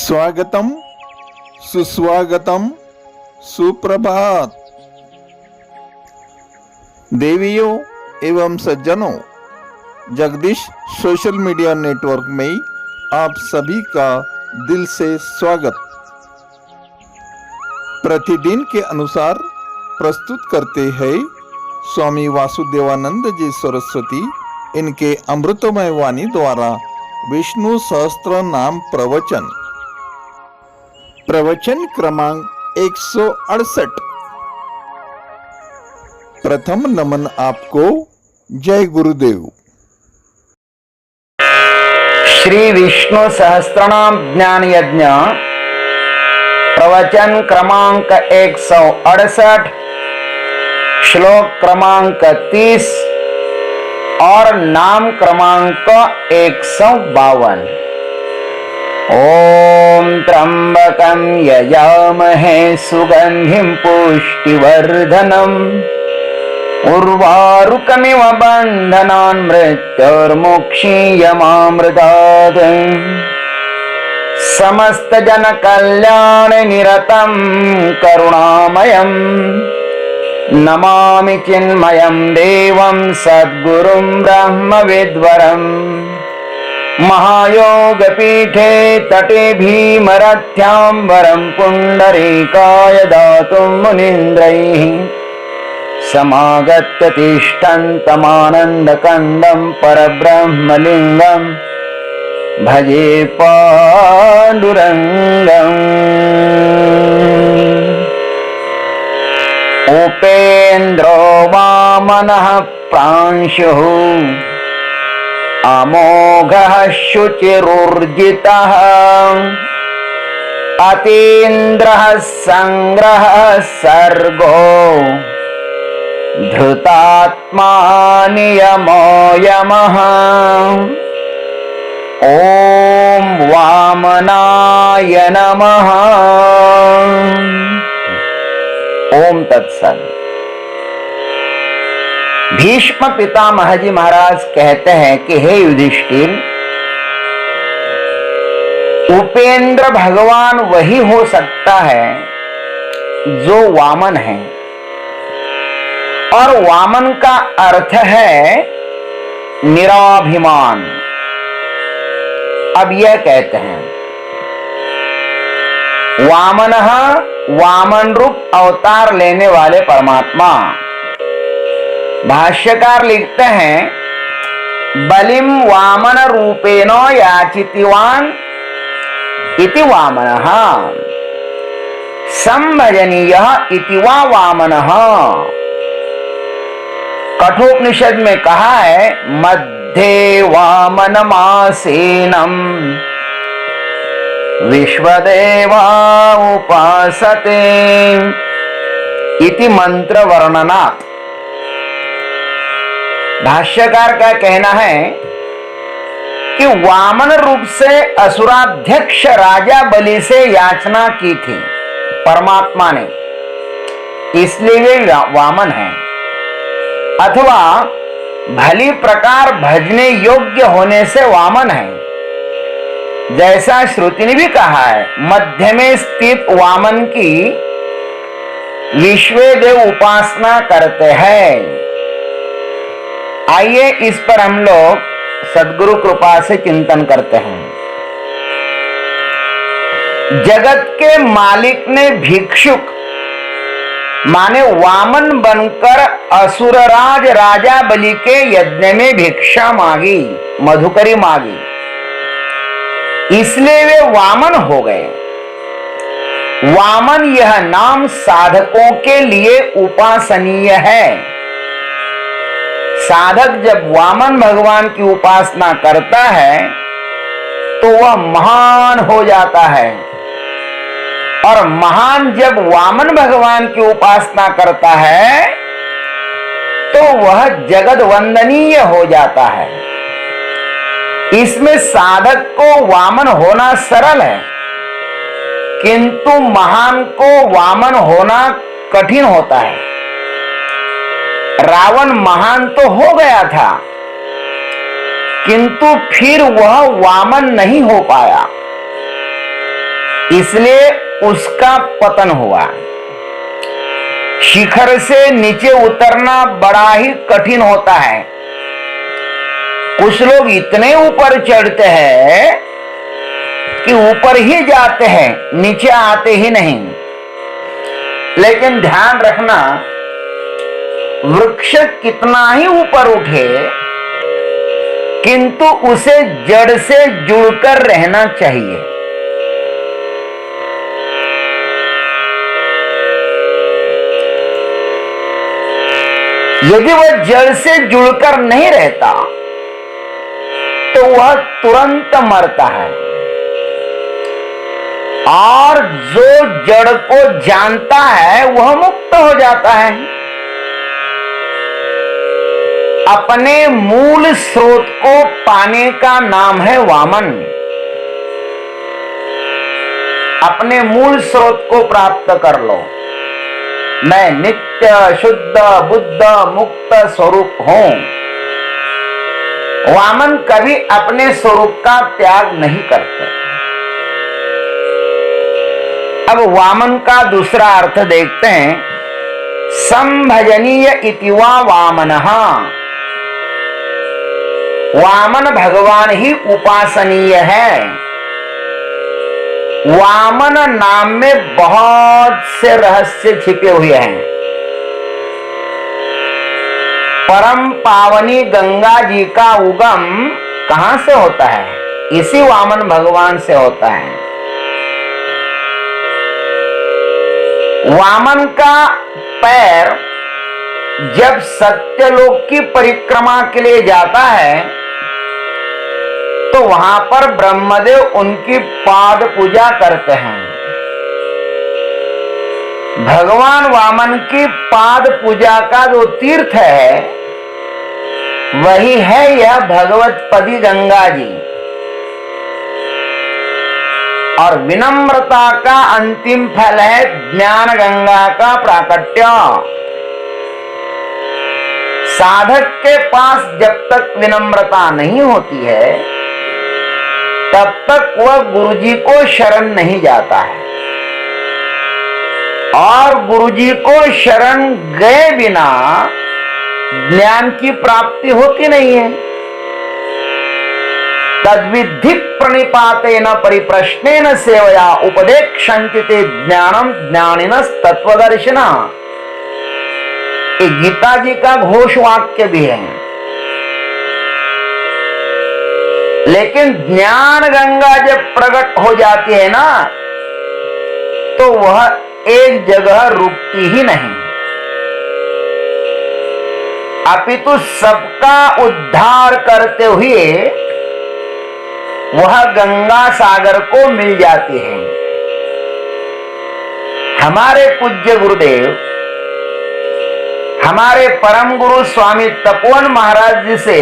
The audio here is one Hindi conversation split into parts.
स्वागतम, सुस्वागतम, सुप्रभात। देवियों एवं सज्जनों, जगदीश सोशल मीडिया नेटवर्क में आप सभी का दिल से स्वागत। प्रतिदिन के अनुसार प्रस्तुत करते हैं स्वामी वासुदेवानंद जी सरस्वती, इनके अमृतमय वाणी द्वारा विष्णु सहस्त्र नाम प्रवचन। प्रवचन क्रमांक 168। प्रथम नमन आपको। जय गुरुदेव। श्री विष्णु सहस्त्रनाम ज्ञान यज्ञ प्रवचन क्रमांक 168, श्लोक क्रमांक 30 और नाम क्रमांक 152। ओम त्र्यंबकं यजामहे सुगंधिं पुष्टिवर्धनम् उर्वारुकमिव बन्धनान् मृत्युर्मुक्षीयमामृतात्। समस्त जन कल्याण निरतं करुणामयं नमामि चिन्मयं देवं सद्गुरुं ब्रह्मविद्वरम्। महायोग पीठे तटे भीमरथ्याम्बरं पुण्डरीकाय दातुं मुनीन्द्रैः समागत्य तिष्ठन्तमानन्दकन्दं परब्रह्मलिङ्गं भजे पाण्डुरङ्गम्। उपेन्द्रो वामनः प्रांशुः अमोघः शुचिरुर्जितः अतीन्द्रः संग्रहः सर्गो धृतात्मा नियमो यमः। ओम वामनाय नमः। ओम तत्सत्। भीष्म पितामह जी महाराज कहते हैं कि हे युधिष्ठिर, उपेंद्र भगवान वही हो सकता है जो वामन है, और वामन का अर्थ है निराभिमान। अब यह कहते हैं वामनः, वामन रूप अवतार लेने वाले परमात्मा। भाष्यकार लिखते हैं बलिम वामन रूपेण याचितवान इति वामनः संभजनीयः इति वा वामनः। कठोपनिषद में कहा है मध्ये वामनमासीनं विश्वदेवा उपासते इति मंत्र वर्णनात्। भाष्यकार का कहना है कि वामन रूप से असुराध्यक्ष राजा बलि से याचना की थी परमात्मा ने, इसलिए वे वामन हैं। अथवा भली प्रकार भजने योग्य होने से वामन है, जैसा श्रुति ने भी कहा है मध्य में स्थित वामन की विश्वदेव उपासना करते हैं। आइए इस पर हम लोग सद्गुरु कृपा से चिंतन करते हैं। जगत के मालिक ने भिक्षुक माने वामन बनकर असुरराज राजा बलि के यज्ञ में भिक्षा मांगी, मधुकरी मांगी, इसलिए वे वामन हो गए। वामन यह नाम साधकों के लिए उपासनीय है। साधक जब वामन भगवान की उपासना करता है तो वह महान हो जाता है, और महान जब वामन भगवान की उपासना करता है तो वह जगत वंदनीय हो जाता है। इसमें साधक को वामन होना सरल है, किंतु महान को वामन होना कठिन होता है। रावण महान तो हो गया था, किंतु फिर वह वामन नहीं हो पाया। इसलिए उसका पतन हुआ। शिखर से नीचे उतरना बड़ा ही कठिन होता है। कुछ लोग इतने ऊपर चढ़ते हैं कि ऊपर ही जाते हैं, नीचे आते ही नहीं। लेकिन ध्यान रखना, वृक्ष कितना ही ऊपर उठे किंतु उसे जड़ से जुड़कर रहना चाहिए। यदि वह जड़ से जुड़कर नहीं रहता तो वह तुरंत मरता है। और जो जड़ को जानता है वह मुक्त हो जाता है। अपने मूल स्रोत को पाने का नाम है वामन। अपने मूल स्रोत को प्राप्त कर लो। मैं नित्य शुद्ध बुद्ध मुक्त स्वरूप हूं। वामन कभी अपने स्वरूप का त्याग नहीं करते। अब वामन का दूसरा अर्थ देखते हैं। संभजनीय इति वा वामनः। वामन भगवान ही उपासनीय है। वामन नाम में बहुत से रहस्य छिपे हुए हैं। परम पावनी गंगा जी का उगम कहां से होता है? इसी वामन भगवान से होता है। वामन का पैर जब सत्यलोक की परिक्रमा के लिए जाता है तो वहां पर ब्रह्मदेव उनकी पाद पूजा करते हैं। भगवान वामन की पाद पूजा का जो तीर्थ है वही है यह भगवतपदी गंगा जी। और विनम्रता का अंतिम फल है ज्ञान गंगा का प्राकट्य। साधक के पास जब तक विनम्रता नहीं होती है तब तक वह गुरुजी को शरण नहीं जाता है। और गुरुजी को शरण गए बिना ज्ञान की प्राप्ति होती नहीं है। तद्विद्धि प्रणिपातेन परिप्रश्नेन सेवया उपदेक्षन्ति ते ज्ञानम ज्ञानिनस् तत्वदर्शिना। ये गीता जी का घोष वाक्य भी है। लेकिन ज्ञान गंगा जब प्रकट हो जाती है ना तो वह एक जगह रुकती ही नहीं, अपितु सबका उद्धार करते हुए वह गंगा सागर को मिल जाती है। हमारे पूज्य गुरुदेव, हमारे परम गुरु स्वामी तपोवन महाराज जी से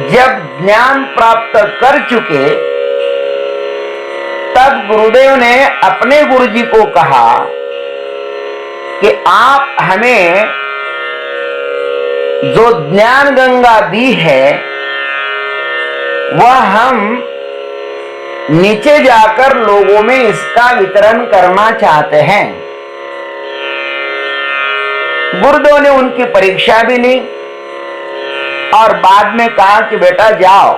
जब ज्ञान प्राप्त कर चुके तब गुरुदेव ने अपने गुरुजी को कहा कि आप हमें जो ज्ञान गंगा दी है वह हम नीचे जाकर लोगों में इसका वितरण करना चाहते हैं। गुरुदेव ने उनकी परीक्षा भी ली और बाद में कहा कि बेटा जाओ,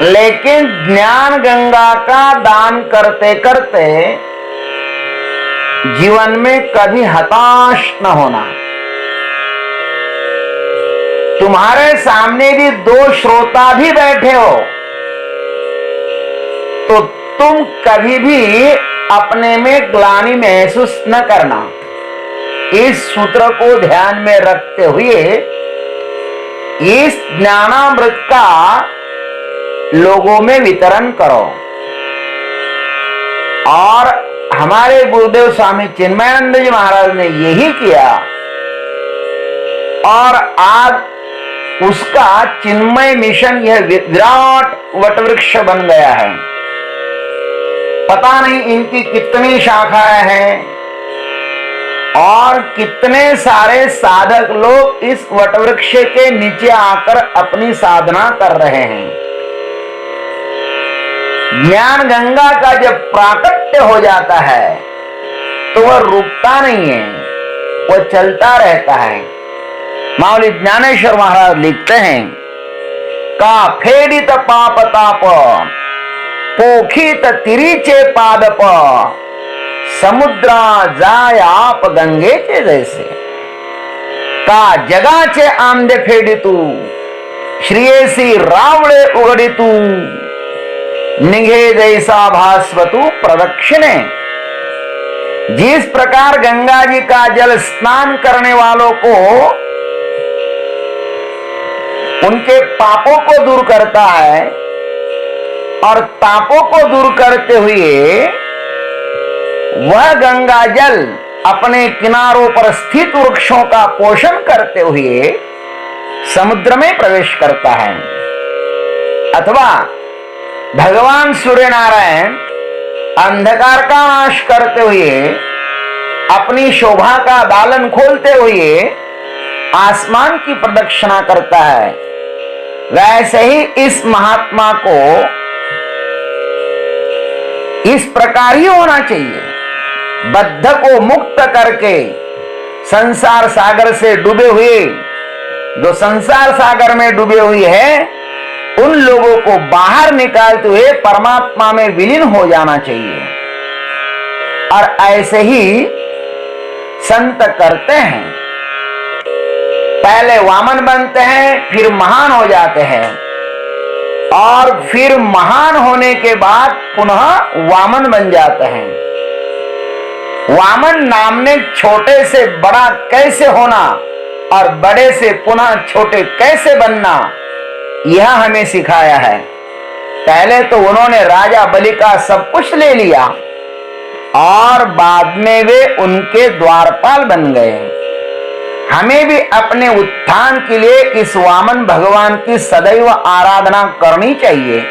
लेकिन ज्ञान गंगा का दान करते करते जीवन में कभी हताश न होना। तुम्हारे सामने भी दो श्रोता भी बैठे हो तो तुम कभी भी अपने में ग्लानि महसूस न करना। इस सूत्र को ध्यान में रखते हुए इस ज्ञानामृत का लोगों में वितरण करो। और हमारे गुरुदेव स्वामी चिन्मयानंद जी महाराज ने यही किया और आज उसका चिन्मय मिशन यह विराट वटवृक्ष बन गया है। पता नहीं इनकी कितनी शाखाएं हैं और कितने सारे साधक लोग इस वटवृक्ष के नीचे आकर अपनी साधना कर रहे हैं। ज्ञान गंगा का जब प्राकट्य हो जाता है तो वह रुकता नहीं है, वह चलता रहता है। माऊली ज्ञानेश्वर महाराज लिखते हैं, का फेडित पाप ताप पोखित तिरीचे पादप समुद्रा जाय आप गंगेचे जैसे। का जगाचे आंदे फेडितू श्रियेसी रावळे उघडितू निघे जैसा भास्वतु प्रदक्षिणे। जिस प्रकार गंगा जी का जल स्नान करने वालों को उनके पापों को दूर करता है और तापों को दूर करते हुए वह गंगा जल अपने किनारों पर स्थित वृक्षों का पोषण करते हुए समुद्र में प्रवेश करता है, अथवा भगवान सूर्य नारायण अंधकार का नाश करते हुए अपनी शोभा का दालन खोलते हुए आसमान की प्रदक्षिणा करता है। वैसे ही इस महात्मा को इस प्रकार ही होना चाहिए। बद्ध को मुक्त करके संसार सागर से डूबे हुए, जो संसार सागर में डूबे हुए हैं, उन लोगों को बाहर निकालते हुए परमात्मा में विलीन हो जाना चाहिए। और ऐसे ही संत करते हैं, पहले वामन बनते हैं, फिर महान हो जाते हैं, और फिर महान होने के बाद पुनः वामन बन जाते हैं। वामन नाम ने छोटे से बड़ा कैसे होना और बड़े से पुनः छोटे कैसे बनना, यह हमें सिखाया है। पहले तो उन्होंने राजा बलि का सब कुछ ले लिया और बाद में वे उनके द्वारपाल बन गए। हमें भी अपने उत्थान के लिए इस वामन भगवान की सदैव आराधना करनी चाहिए।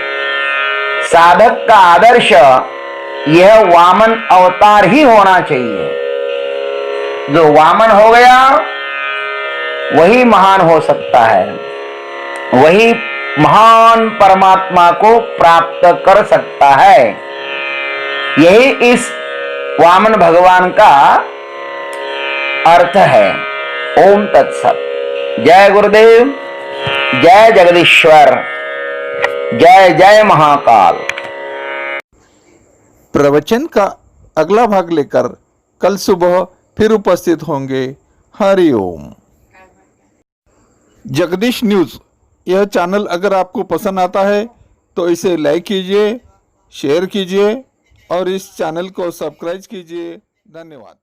साधक का आदर्श यह वामन अवतार ही होना चाहिए। जो वामन हो गया वही महान हो सकता है, वही महान परमात्मा को प्राप्त कर सकता है। यही इस वामन भगवान का अर्थ है। ओम तत्सत। जय गुरुदेव, जय जगदीश्वर, जय जय महाकाल। प्रवचन का अगला भाग लेकर कल सुबह फिर उपस्थित होंगे। हरि ओम। जगदीश न्यूज यह चैनल अगर आपको पसंद आता है तो इसे लाइक कीजिए, शेयर कीजिए और इस चैनल को सब्सक्राइब कीजिए। धन्यवाद।